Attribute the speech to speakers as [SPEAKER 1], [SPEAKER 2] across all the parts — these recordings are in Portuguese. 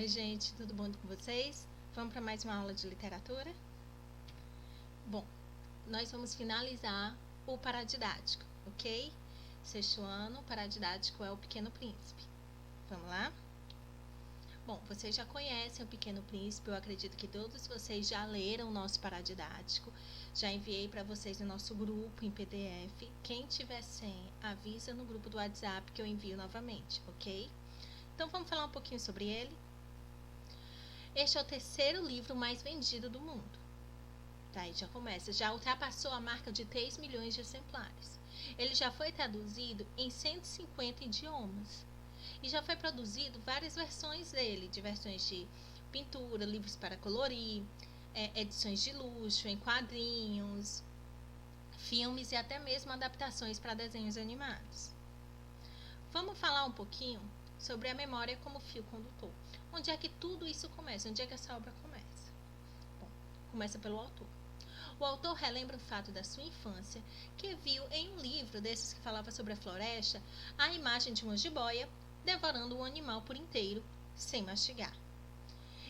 [SPEAKER 1] Oi, gente, tudo bom com vocês? Vamos para mais uma aula de literatura? Bom, nós vamos finalizar o paradidático, ok? Sexto ano, o paradidático é o Pequeno Príncipe. Vamos lá? Bom, vocês já conhecem o Pequeno Príncipe, eu acredito que todos vocês já leram o nosso paradidático. Já enviei para vocês no nosso grupo em PDF. Quem tiver sem, avisa no grupo do WhatsApp que eu envio novamente, ok? Então vamos falar um pouquinho sobre ele? Este é o terceiro livro mais vendido do mundo. Tá, aí já começa. Já ultrapassou a marca de 3 milhões de exemplares. Ele já foi traduzido em 150 idiomas. E já foi produzido várias versões dele, de versões de pintura, livros para colorir, edições de luxo, em quadrinhos, filmes e até mesmo adaptações para desenhos animados. Vamos falar um pouquinho sobre a memória como fio condutor. Onde é que tudo isso começa? Onde é que essa obra começa? Bom, começa pelo autor. O autor relembra o fato da sua infância, que viu em um livro desses que falava sobre a floresta, a imagem de uma jiboia devorando um animal por inteiro, sem mastigar.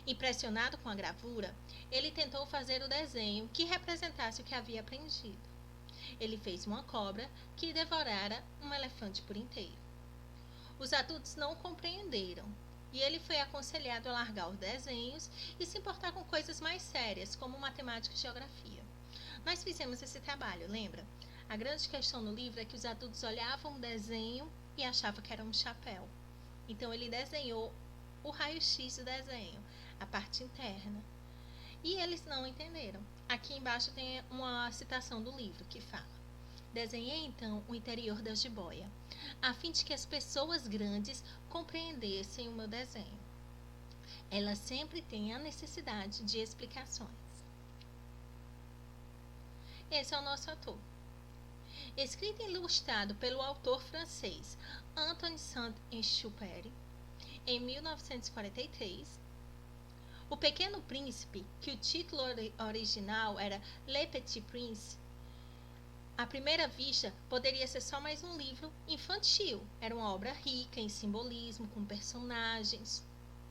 [SPEAKER 1] Impressionado com a gravura, ele tentou fazer o desenho que representasse o que havia aprendido. Ele fez uma cobra que devorara um elefante por inteiro. Os adultos não compreenderam, e ele foi aconselhado a largar os desenhos e se importar com coisas mais sérias, como matemática e geografia. Nós fizemos esse trabalho, lembra? A grande questão no livro é que os adultos olhavam o desenho e achavam que era um chapéu. Então ele desenhou o raio-x do desenho, a parte interna. E eles não entenderam. Aqui embaixo tem uma citação do livro que fala: desenhei então o interior da jiboia, a fim de que as pessoas grandes compreendessem o meu desenho. Elas sempre têm a necessidade de explicações. Esse é o nosso autor. Escrito e ilustrado pelo autor francês Antoine Saint-Exupéry, em 1943, O Pequeno Príncipe, que o título original era Le Petit Prince, à primeira vista poderia ser só mais um livro infantil. Era uma obra rica em simbolismo, com personagens,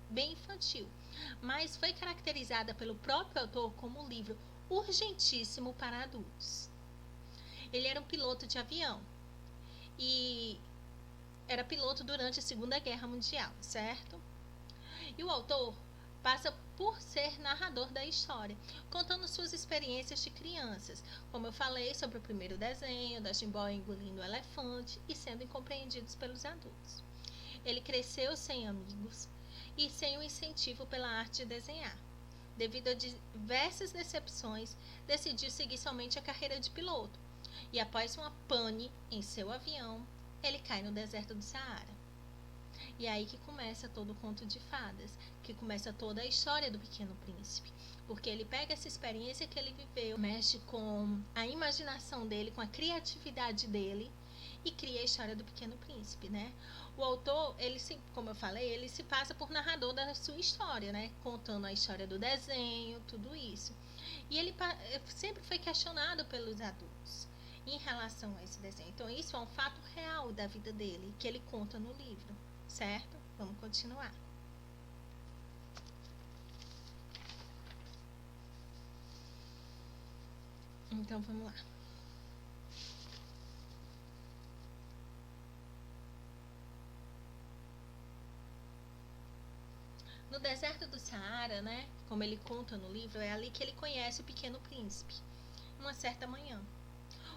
[SPEAKER 1] bem infantil, mas foi caracterizada pelo próprio autor como um livro urgentíssimo para adultos. Ele era um piloto de avião e era piloto durante a Segunda Guerra Mundial, certo? E o autor passa por ser narrador da história, contando suas experiências de crianças, como eu falei sobre o primeiro desenho, da jiboia engolindo o elefante e sendo incompreendidos pelos adultos. Ele cresceu sem amigos e sem o incentivo pela arte de desenhar. Devido a diversas decepções, decidiu seguir somente a carreira de piloto. E após uma pane em seu avião, ele cai no deserto do Saara. E é aí que começa todo o conto de fadas, que começa toda a história do Pequeno Príncipe. Porque ele pega essa experiência que ele viveu, mexe com a imaginação dele, com a criatividade dele e cria a história do Pequeno Príncipe, né? O autor, como eu falei, ele se passa por narrador da sua história, né? Contando a história do desenho, tudo isso. E ele sempre foi questionado pelos adultos em relação a esse desenho. Então, isso é um fato real da vida dele, que ele conta no livro, certo? Vamos continuar. Então, vamos lá. No deserto do Saara, né, como ele conta no livro, é ali que ele conhece o Pequeno Príncipe, uma certa manhã.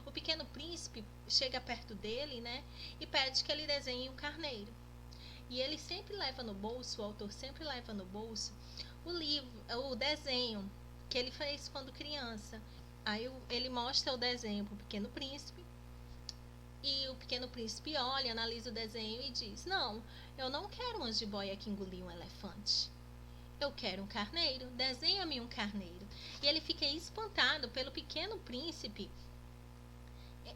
[SPEAKER 1] O Pequeno Príncipe chega perto dele, né, e pede que ele desenhe um carneiro. E ele sempre leva no bolso, o autor sempre leva no bolso, o desenho que ele fez quando criança. Aí ele mostra o desenho para o Pequeno Príncipe, e o Pequeno Príncipe olha, analisa o desenho e diz: não, eu não quero uma jiboia que engoliu um elefante. Eu quero um carneiro, desenha-me um carneiro. E ele fica espantado pelo Pequeno Príncipe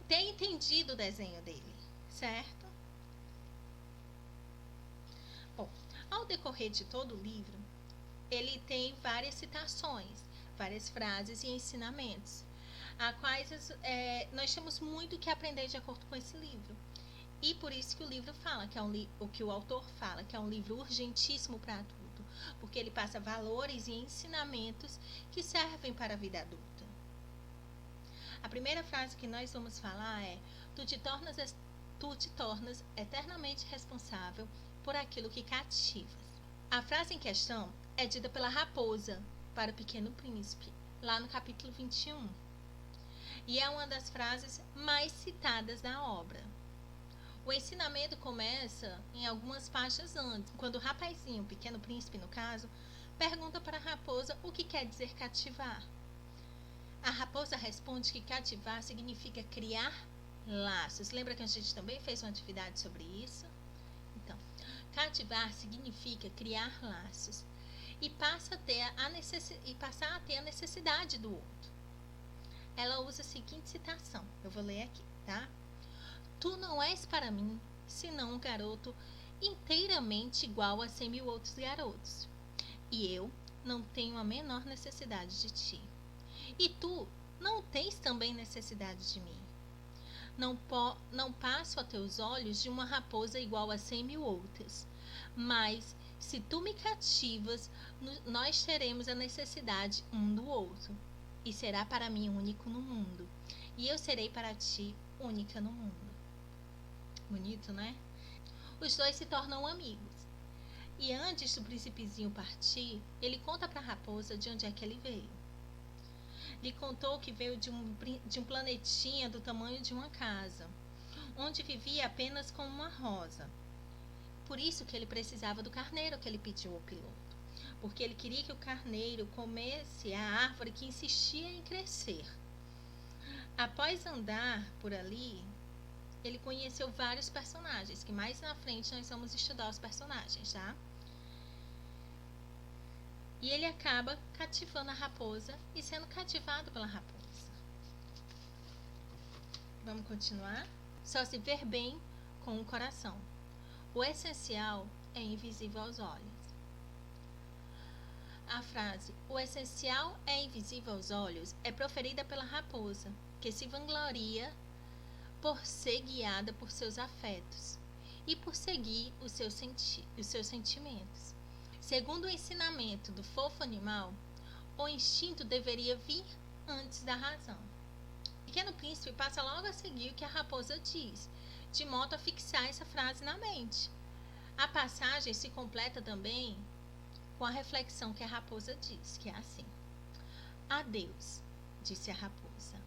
[SPEAKER 1] ter entendido o desenho dele, certo? Bom, ao decorrer de todo o livro, ele tem várias citações, várias frases e ensinamentos, a quais nós temos muito que aprender de acordo com esse livro. E por isso que o livro fala, que é o que o autor fala, que é um livro urgentíssimo para adulto, porque ele passa valores e ensinamentos que servem para a vida adulta. A primeira frase que nós vamos falar é: tu te tornas eternamente responsável por aquilo que cativas. A frase em questão é dita pela raposa para o Pequeno Príncipe, lá no capítulo 21. E é uma das frases mais citadas da obra. O ensinamento começa em algumas páginas antes, quando o rapazinho, o Pequeno Príncipe no caso, pergunta para a raposa o que quer dizer cativar. A raposa responde que cativar significa criar laços. Lembra que a gente também fez uma atividade sobre isso? Então, cativar significa criar laços e passar a ter a necessidade do outro. Ela usa a seguinte citação, eu vou ler aqui, tá? Tu não és para mim, senão um garoto inteiramente igual a 100.000 outros garotos. E eu não tenho a menor necessidade de ti. E tu não tens também necessidade de mim. Não passo a teus olhos de uma raposa igual a 100.000 outras. Mas, se tu me cativas, nós teremos a necessidade um do outro. E será para mim único no mundo. E eu serei para ti única no mundo. Bonito, né? Os dois se tornam amigos. E antes do príncipezinho partir, ele conta para a raposa de onde é que ele veio. Lhe contou que veio de um planetinha do tamanho de uma casa, onde vivia apenas com uma rosa. Por isso que ele precisava do carneiro que ele pediu ao piloto, porque ele queria que o carneiro comesse a árvore que insistia em crescer. Após andar por ali, ele conheceu vários personagens, que mais na frente nós vamos estudar os personagens, tá? E ele acaba cativando a raposa e sendo cativado pela raposa. Vamos continuar? Só se ver bem com o coração. O essencial é invisível aos olhos. A frase "o essencial é invisível aos olhos" é proferida pela raposa, que se vangloria por ser guiada por seus afetos e por seguir os seus sentimentos. Segundo o ensinamento do fofo animal, o instinto deveria vir antes da razão. O Pequeno Príncipe passa logo a seguir o que a raposa diz, de modo a fixar essa frase na mente. A passagem se completa também com a reflexão que a raposa diz, que é assim: "Adeus", disse a raposa.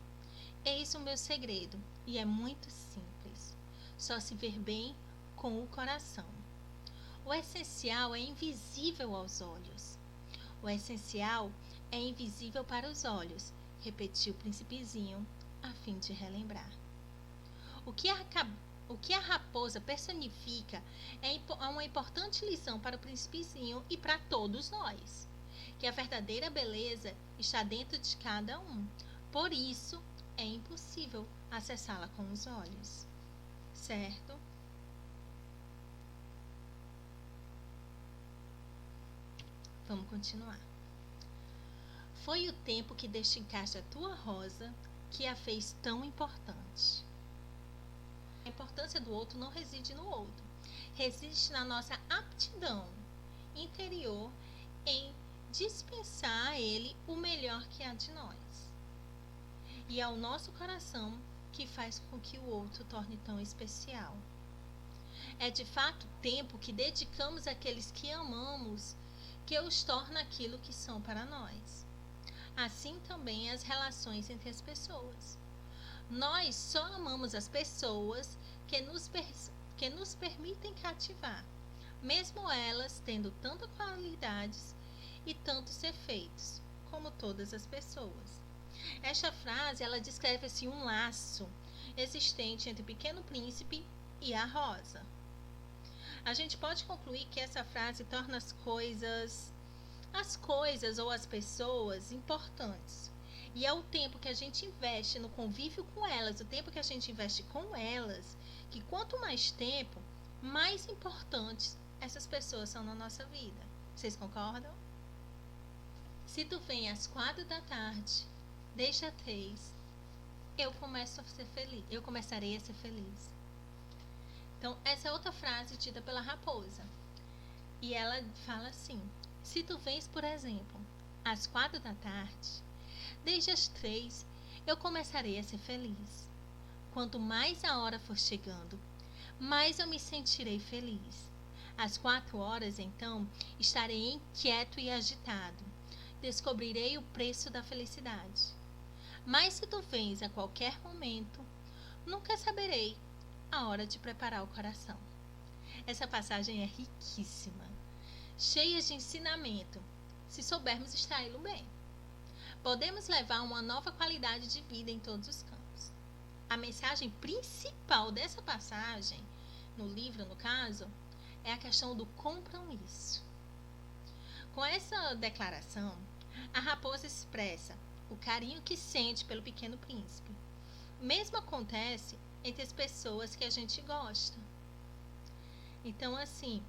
[SPEAKER 1] "Eis o meu segredo, e é muito simples. Só se ver bem com o coração. O essencial é invisível aos olhos." "O essencial é invisível para os olhos", repetiu o príncipezinho, a fim de relembrar. O que a raposa personifica é uma importante lição para o príncipezinho e para todos nós, que a verdadeira beleza está dentro de cada um. Por isso, é impossível acessá-la com os olhos. Certo? Vamos continuar. Foi o tempo que desticaste a tua rosa que a fez tão importante. A importância do outro não reside no outro, reside na nossa aptidão interior em dispensar a ele o melhor que há de nós. E é o nosso coração que faz com que o outro torne tão especial. É de fato o tempo que dedicamos àqueles que amamos que os torna aquilo que são para nós. Assim também as relações entre as pessoas. Nós só amamos as pessoas que nos permitem cativar, mesmo elas tendo tantas qualidades e tantos efeitos, como todas as pessoas. Esta frase, ela descreve assim um laço existente entre o Pequeno Príncipe e a rosa. A gente pode concluir que essa frase torna as coisas ou as pessoas importantes. E é o tempo que a gente investe no convívio com elas, o tempo que a gente investe com elas, que quanto mais tempo, mais importantes essas pessoas são na nossa vida. Vocês concordam? Se tu vem às 4 da tarde, desde as 3, eu começarei a ser feliz. Então, essa é outra frase dita pela raposa. E ela fala assim: Se tu vens, por exemplo, às 4 da tarde, desde as 3 eu começarei a ser feliz. Quanto mais a hora for chegando, mais eu me sentirei feliz. Às 4 horas, então, estarei inquieto e agitado. Descobrirei o preço da felicidade. Mas se tu vens a qualquer momento, nunca saberei a hora de preparar o coração. Essa passagem é riquíssima, cheia de ensinamento, se soubermos extraí-lo bem. Podemos levar uma nova qualidade de vida em todos os campos. A mensagem principal dessa passagem, no livro, no caso, é a questão do compromisso. Com essa declaração, a raposa expressa o carinho que sente pelo pequeno príncipe. O mesmo acontece entre as pessoas que a gente gosta. Então, assim,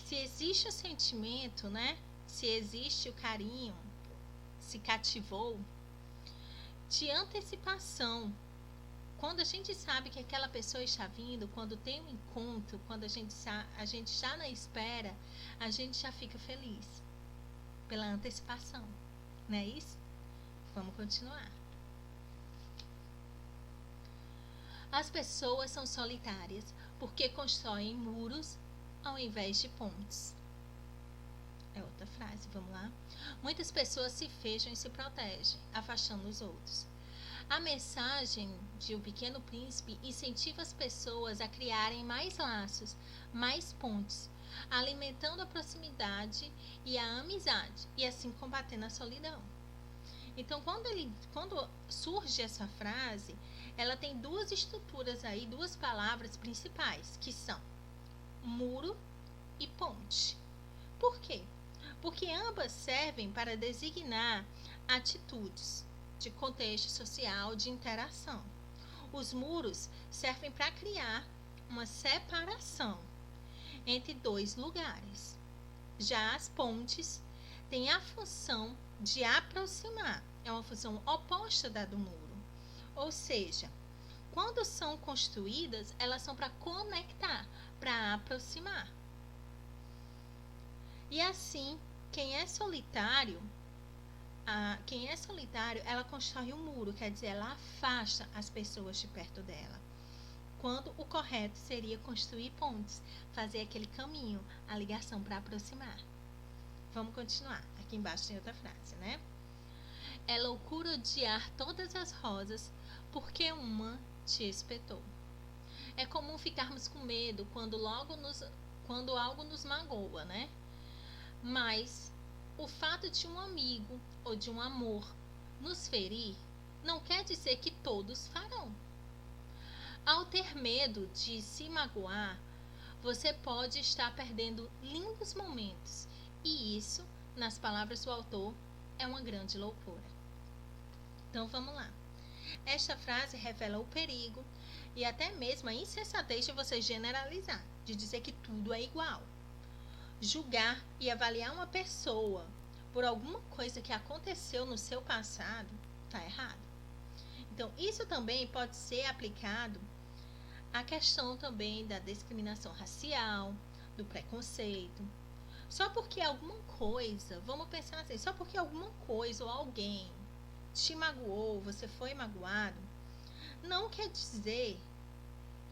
[SPEAKER 1] se existe o sentimento, né? Se existe o carinho, se cativou, de antecipação. Quando a gente sabe que aquela pessoa está vindo, quando tem um encontro, quando a gente está na espera, a gente já fica feliz pela antecipação, não é isso? Vamos continuar. As pessoas são solitárias porque constroem muros ao invés de pontes. É outra frase, vamos lá. Muitas pessoas se fecham e se protegem, afastando os outros. A mensagem de O Pequeno Príncipe incentiva as pessoas a criarem mais laços, mais pontes, alimentando a proximidade e a amizade, e assim combatendo a solidão. Então, quando surge essa frase, ela tem duas estruturas aí, duas palavras principais, que são muro e ponte. Por quê? Porque ambas servem para designar atitudes de contexto social, de interação. Os muros servem para criar uma separação entre dois lugares. Já as pontes têm a função de aproximar, é uma função oposta da do muro. Ou seja, quando são construídas, elas são para conectar, para aproximar. E assim, quem é solitário, ela constrói um muro, quer dizer, ela afasta as pessoas de perto dela. Quando o correto seria construir pontes, fazer aquele caminho, a ligação para aproximar. Vamos continuar. Aqui embaixo tem outra frase, né? É loucura odiar todas as rosas porque uma te espetou. É comum ficarmos com medo quando algo nos magoa, né? Mas o fato de um amigo ou de um amor nos ferir não quer dizer que todos farão. Ao ter medo de se magoar, você pode estar perdendo lindos momentos, e isso, nas palavras do autor, é uma grande loucura. Então vamos lá. Esta frase revela o perigo e até mesmo a insensatez de você generalizar, de dizer que tudo é igual. Julgar e avaliar uma pessoa por alguma coisa que aconteceu no seu passado está errado. Então, isso também pode ser aplicado à questão também da discriminação racial, do preconceito. Só porque alguma coisa, vamos pensar assim, só porque alguma coisa ou alguém te magoou, você foi magoado, não quer dizer,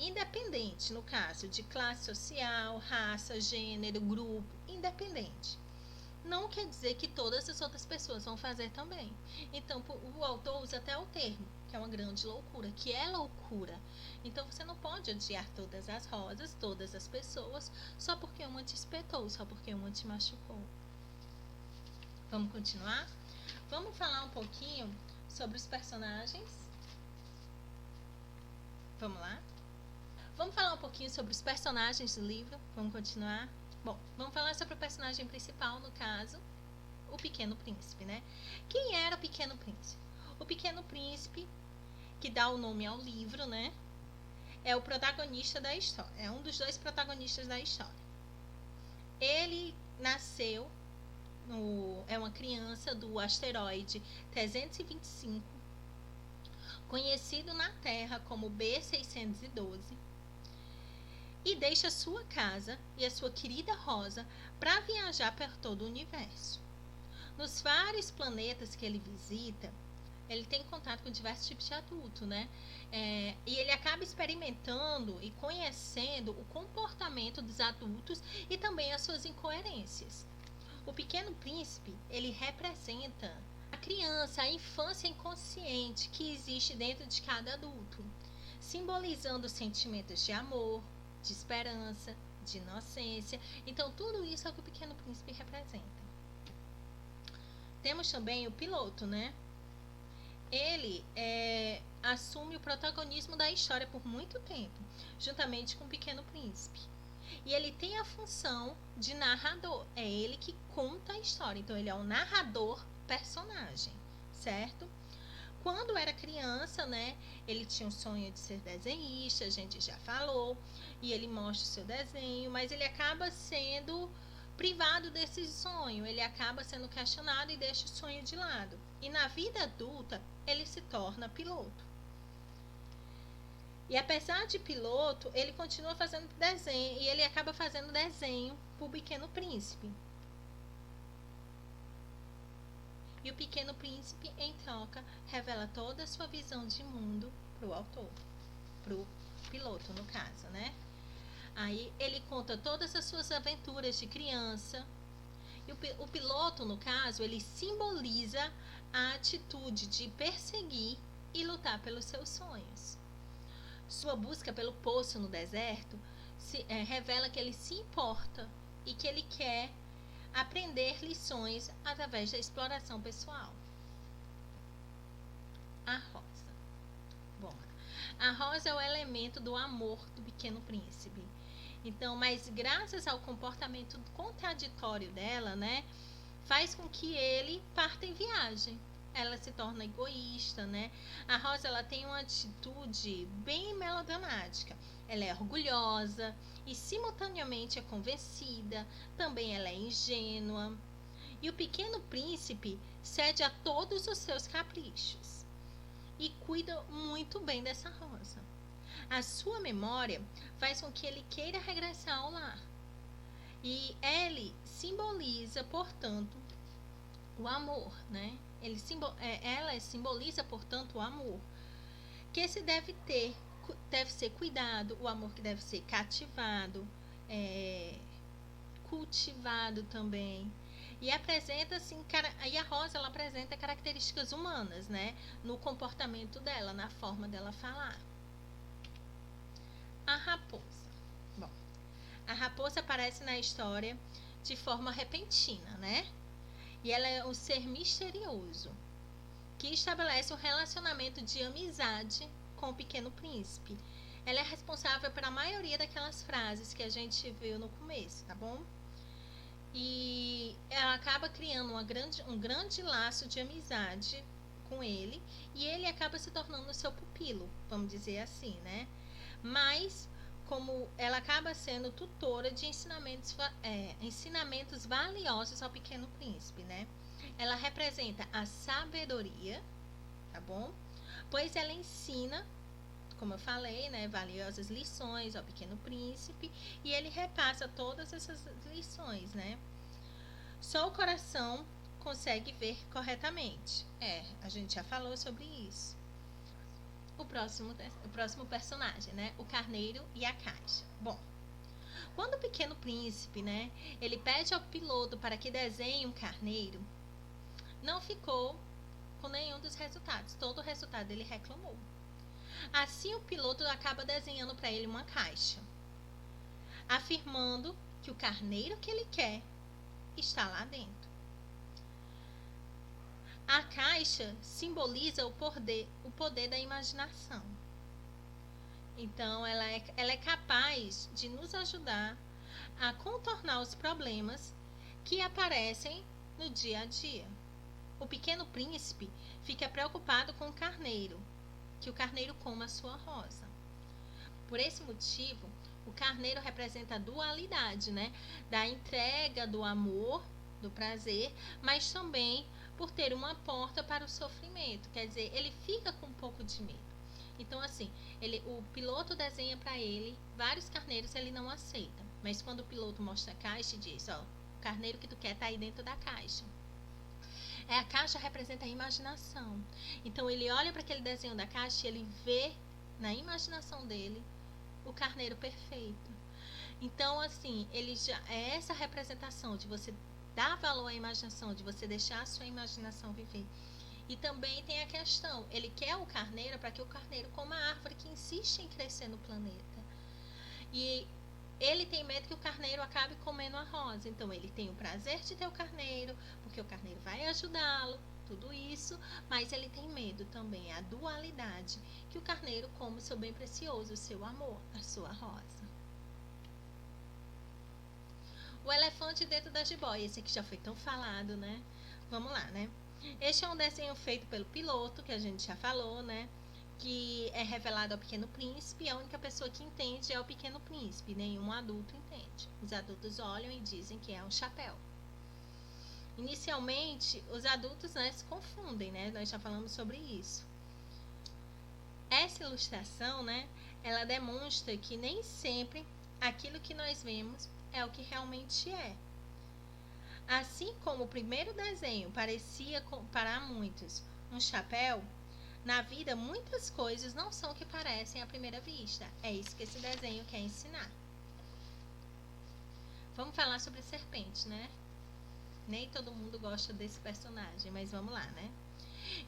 [SPEAKER 1] independente, no caso de classe social, raça, gênero, grupo, independente. Não quer dizer que todas as outras pessoas vão fazer também. Então, o autor usa até o termo, que é uma grande loucura, que é loucura. Então, você não pode odiar todas as rosas, todas as pessoas, só porque uma te espetou, só porque uma te machucou. Vamos continuar? Vamos falar um pouquinho sobre os personagens. Vamos lá? Vamos falar um pouquinho sobre os personagens do livro. Vamos continuar? Bom, vamos falar sobre o personagem principal, no caso, o Pequeno Príncipe, né? Quem era o Pequeno Príncipe? O Pequeno Príncipe, que dá o nome ao livro, né? É o protagonista da história. É um dos dois protagonistas da história. Ele nasceu, é uma criança do asteroide 325, conhecido na Terra como B612. e deixa sua casa e a sua querida Rosa para viajar por todo o universo. Nos vários planetas que ele visita, ele tem contato com diversos tipos de adulto, né? E ele acaba experimentando e conhecendo o comportamento dos adultos e também as suas incoerências. O Pequeno Príncipe, ele representa a criança, a infância inconsciente que existe dentro de cada adulto, simbolizando sentimentos de amor, de esperança, de inocência. Então, tudo isso é o que o Pequeno Príncipe representa. Temos também o piloto, né? Ele assume o protagonismo da história por muito tempo, juntamente com o Pequeno Príncipe. E ele tem a função de narrador. É ele que conta a história. Então, ele é o narrador personagem, certo? Quando era criança, né, ele tinha um sonho de ser desenhista, a gente já falou, e ele mostra o seu desenho, mas ele acaba sendo privado desse sonho, ele acaba sendo questionado e deixa o sonho de lado. E na vida adulta, ele se torna piloto. E apesar de piloto, ele continua fazendo desenho, e ele acaba fazendo desenho para o Pequeno Príncipe. E o Pequeno Príncipe, em troca, revela toda a sua visão de mundo para o autor, para o piloto, no caso, né? Aí ele conta todas as suas aventuras de criança. E o piloto, no caso, ele simboliza a atitude de perseguir e lutar pelos seus sonhos. Sua busca pelo poço no deserto revela que ele se importa e que ele quer aprender lições através da exploração pessoal. A rosa. Bom, a rosa é o elemento do amor do Pequeno Príncipe. Então, mas graças ao comportamento contraditório dela, né, faz com que ele parta em viagem. Ela se torna egoísta, né? A Rosa, ela tem uma atitude bem melodramática. Ela é orgulhosa e simultaneamente é convencida. Também ela é ingênua. E o Pequeno Príncipe cede a todos os seus caprichos e cuida muito bem dessa Rosa. A sua memória faz com que ele queira regressar ao lar. E ele simboliza, portanto, o amor, né? Ela simboliza, portanto, o amor. Que esse deve ser cuidado, o amor que deve ser cativado, cultivado também. E apresenta assim, e a Rosa, ela apresenta características humanas, né? No comportamento dela, na forma dela falar. A raposa. Bom, a raposa aparece na história de forma repentina, né? E ela é um ser misterioso que estabelece um relacionamento de amizade com o Pequeno Príncipe. Ela é responsável pela maioria daquelas frases que a gente viu no começo, tá bom? E ela acaba criando um grande laço de amizade com ele, e ele acaba se tornando seu pupilo, vamos dizer assim, né? Mas como ela acaba sendo tutora de ensinamentos valiosos ao Pequeno Príncipe, né? Ela representa a sabedoria, tá bom? Pois ela ensina, como eu falei, né, valiosas lições ao Pequeno Príncipe, e ele repassa todas essas lições, né? Só o coração consegue ver corretamente. A gente já falou sobre isso. O próximo personagem, né? O carneiro e a caixa. Bom, quando o Pequeno Príncipe, né, ele pede ao piloto para que desenhe um carneiro, não ficou com nenhum dos resultados. Todo o resultado ele reclamou. Assim, o piloto acaba desenhando para ele uma caixa, afirmando que o carneiro que ele quer está lá dentro. A caixa simboliza o poder da imaginação. Então, ela é capaz de nos ajudar a contornar os problemas que aparecem no dia a dia. O Pequeno Príncipe fica preocupado com o carneiro, que o carneiro coma a sua rosa. Por esse motivo, o carneiro representa a dualidade, né? Da entrega do amor, do prazer, mas também por ter uma porta para o sofrimento. Quer dizer, ele fica com um pouco de medo. Então, assim, o piloto desenha para ele vários carneiros, ele não aceita. Mas quando o piloto mostra a caixa e diz, ó, o carneiro que tu quer tá aí dentro da caixa. A caixa representa a imaginação. Então, ele olha para aquele desenho da caixa e ele vê na imaginação dele o carneiro perfeito. Então, assim, ele já é essa representação de você dar valor à imaginação, de você deixar a sua imaginação viver. E também tem a questão, ele quer o carneiro para que o carneiro coma a árvore que insiste em crescer no planeta. E ele tem medo que o carneiro acabe comendo a rosa. Então ele tem o prazer de ter o carneiro, porque o carneiro vai ajudá-lo, tudo isso, mas ele tem medo também, a dualidade, que o carneiro come o seu bem precioso, o seu amor, a sua rosa. O elefante dentro da jiboia, esse aqui já foi tão falado, né? Vamos lá, né? Este é um desenho feito pelo piloto, que a gente já falou, né? Que é revelado ao Pequeno Príncipe. A única pessoa que entende é o Pequeno Príncipe. Nenhum adulto entende. Os adultos olham e dizem que é um chapéu. Inicialmente, os adultos, né, se confundem, né? Nós já falamos sobre isso. Essa ilustração, né? Ela demonstra que nem sempre aquilo que nós vemos é o que realmente é. Assim como o primeiro desenho parecia para muitos um chapéu, na vida muitas coisas não são o que parecem à primeira vista. É isso que esse desenho quer ensinar. Vamos falar sobre serpente, né? Nem todo mundo gosta desse personagem, mas vamos lá, né?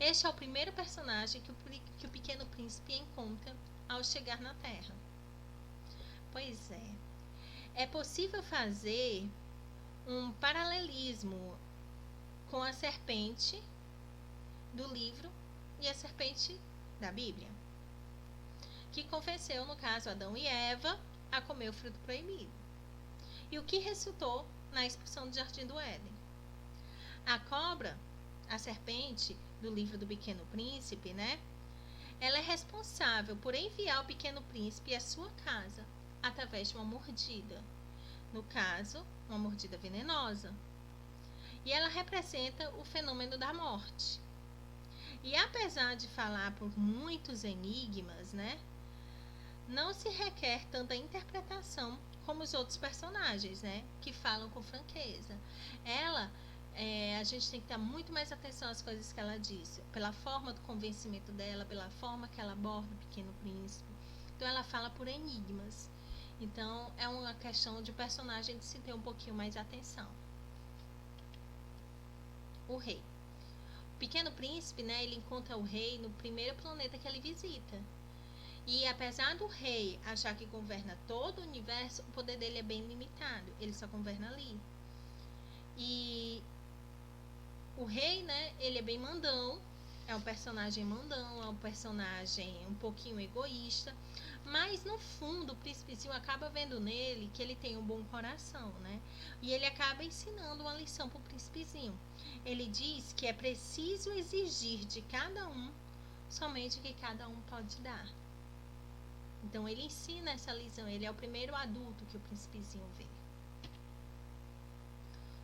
[SPEAKER 1] Este é o primeiro personagem que o Pequeno Príncipe encontra ao chegar na Terra. Pois é. É possível fazer um paralelismo com a serpente do livro e a serpente da Bíblia, que convenceu, no caso, Adão e Eva a comer o fruto proibido. E o que resultou na expulsão do Jardim do Éden. A cobra, a serpente do livro do Pequeno Príncipe, né? Ela é responsável por enviar o Pequeno Príncipe à sua casa através de uma mordida. No caso, uma mordida venenosa. E ela representa o fenômeno da morte. E apesar de falar por muitos enigmas, né, não se requer tanta interpretação como os outros personagens, né, que falam com franqueza. A gente tem que dar muito mais atenção às coisas que ela diz, pela forma do convencimento dela, pela forma que ela aborda o Pequeno Príncipe. Então ela fala por enigmas. Então, é uma questão de personagem de se ter um pouquinho mais atenção. O rei. O Pequeno Príncipe, né, ele encontra o rei no primeiro planeta que ele visita. E apesar do rei achar que governa todo o universo, o poder dele é bem limitado. Ele só governa ali. E o rei, né, ele é bem mandão. É um personagem mandão, é um personagem um pouquinho egoísta. Mas no fundo o príncipezinho acaba vendo nele que ele tem um bom coração, né? E ele acaba ensinando uma lição para o príncipezinho. Ele diz que é preciso exigir de cada um somente o que cada um pode dar. Então ele ensina essa lição, ele é o primeiro adulto que o príncipezinho vê.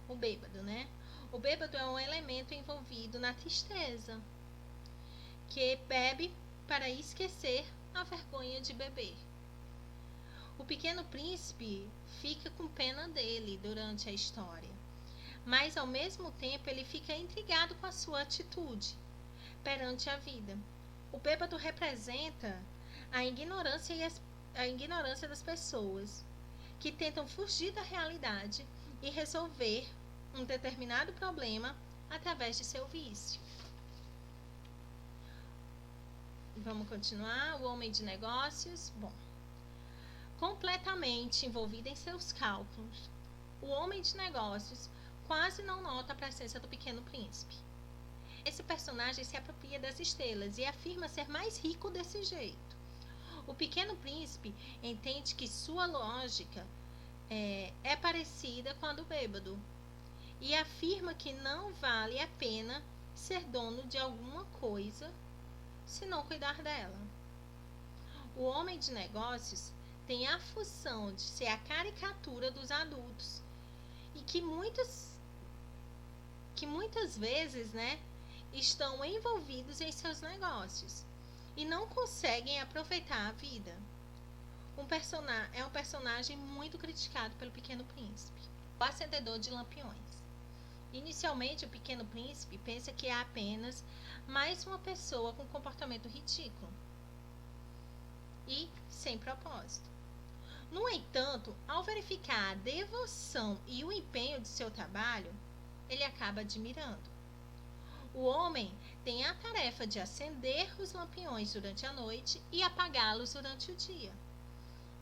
[SPEAKER 1] O bêbado, né? O bêbado é um elemento envolvido na tristeza, que bebe para esquecer a vergonha de beber. O Pequeno Príncipe fica com pena dele durante a história, mas ao mesmo tempo ele fica intrigado com a sua atitude perante a vida. O bêbado representa a ignorância das pessoas que tentam fugir da realidade e resolver um determinado problema através de seu vício. Vamos continuar. O homem de negócios. Bom, completamente envolvido em seus cálculos, o homem de negócios quase não nota a presença do Pequeno Príncipe. Esse personagem se apropria das estrelas e afirma ser mais rico desse jeito. O Pequeno Príncipe entende que sua lógica é parecida com a do bêbado e afirma que não vale a pena ser dono de alguma coisa se não cuidar dela. O homem de negócios tem a função de ser a caricatura dos adultos e que muitas vezes, né, estão envolvidos em seus negócios. e não conseguem aproveitar a vida. É um personagem muito criticado pelo Pequeno Príncipe, o acendedor de lampiões. Inicialmente, o Pequeno Príncipe pensa que é apenas mais uma pessoa com comportamento ridículo e sem propósito. No entanto, ao verificar a devoção e o empenho de seu trabalho, ele acaba admirando. O homem tem a tarefa de acender os lampiões durante a noite e apagá-los durante o dia.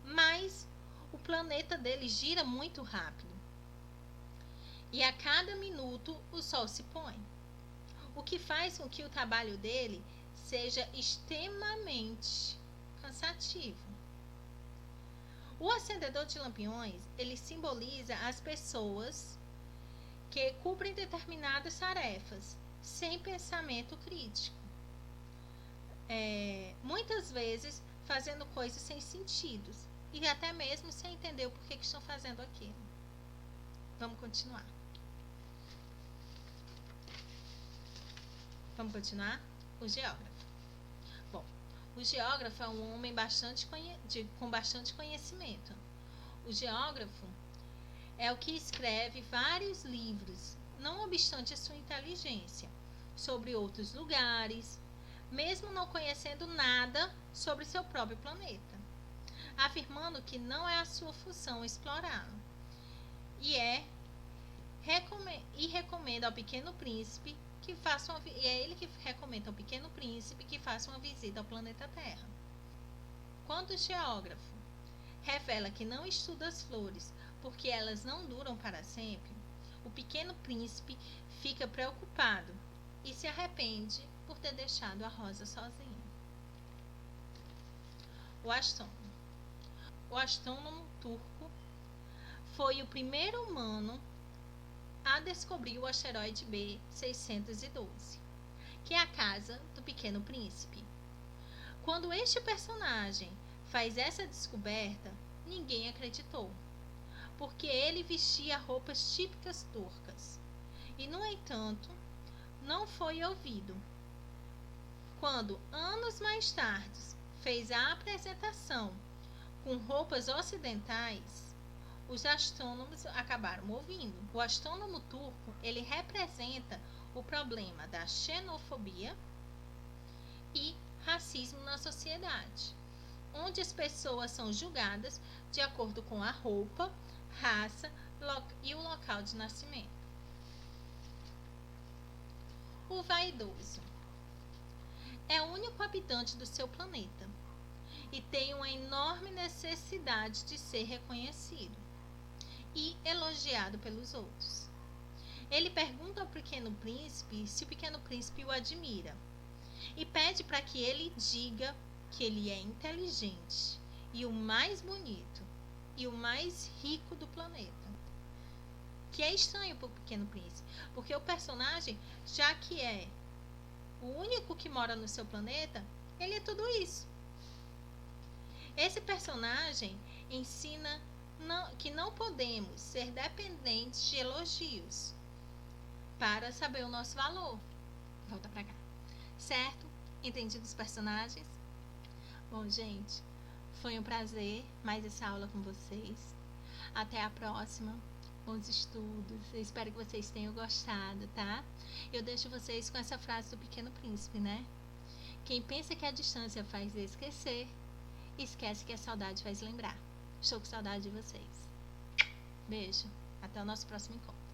[SPEAKER 1] Mas o planeta dele gira muito rápido. E a cada minuto o sol se põe, o que faz com que o trabalho dele seja extremamente cansativo. O acendedor de lampiões, ele simboliza as pessoas que cumprem determinadas tarefas sem pensamento crítico. Muitas vezes fazendo coisas sem sentido e até mesmo sem entender o porquê que estão fazendo aquilo. Vamos continuar. O geógrafo. Bom, o geógrafo é um homem com bastante conhecimento. O geógrafo é o que escreve vários livros, não obstante a sua inteligência, sobre outros lugares, mesmo não conhecendo nada sobre seu próprio planeta, afirmando que não é a sua função explorá-lo. E recomenda ao Pequeno Príncipe que faça uma visita ao planeta Terra. Quando o geógrafo revela que não estuda as flores porque elas não duram para sempre, o Pequeno Príncipe fica preocupado e se arrepende por ter deixado a rosa sozinha. O astrônomo. O astrônomo turco foi o primeiro humano a descobrir o asteroide B612, que é a casa do Pequeno Príncipe. Quando este personagem faz essa descoberta, ninguém acreditou, porque ele vestia roupas típicas turcas. E, no entanto, não foi ouvido. Quando, anos mais tarde, fez a apresentação com roupas ocidentais, os astrônomos acabaram ouvindo. O astrônomo turco, ele representa o problema da xenofobia e racismo na sociedade, onde as pessoas são julgadas de acordo com a roupa, raça e o local de nascimento. O vaidoso é o único habitante do seu planeta e tem uma enorme necessidade de ser reconhecido e elogiado pelos outros. Ele pergunta ao Pequeno Príncipe se o Pequeno Príncipe o admira e pede para que ele diga que ele é inteligente e o mais bonito e o mais rico do planeta. Que é estranho para o Pequeno Príncipe, porque o personagem, já que é o único que mora no seu planeta, ele é tudo isso. Esse personagem ensina que não podemos ser dependentes de elogios para saber o nosso valor. Volta pra cá. Certo? Entendido os personagens? Bom, gente, foi um prazer mais essa aula com vocês. Até a próxima. Bons estudos. Eu espero que vocês tenham gostado, tá? Eu deixo vocês com essa frase do Pequeno Príncipe, né? Quem pensa que a distância faz esquecer, esquece que a saudade faz lembrar. Estou com saudade de vocês. Beijo. Até o nosso próximo encontro.